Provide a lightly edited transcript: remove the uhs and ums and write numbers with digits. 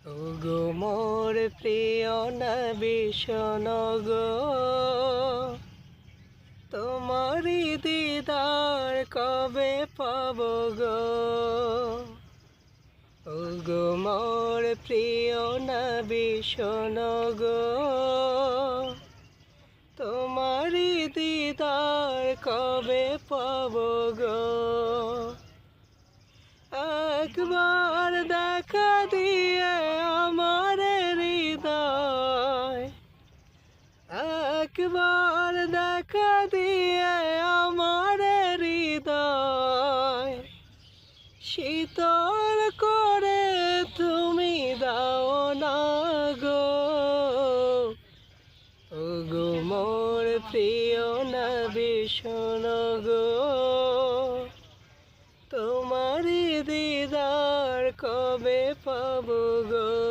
ওগো মোর প্রিয় নবী শোনো গো, তোমারি দিদার কবে পাব গো। ওগো মোর প্রিয় নবী শোনো গো, তোমারি দিদার কবে পাব গো। একবার দেখা দিয়ে আমার হৃদয়, একবার দেখা দিয়ে আমার হৃদয় শীতল করে তুমি দাও না গো। ওগো মোর প্রিয় নবী শোনো গো, তোমারি দিদার কবে পাব গো।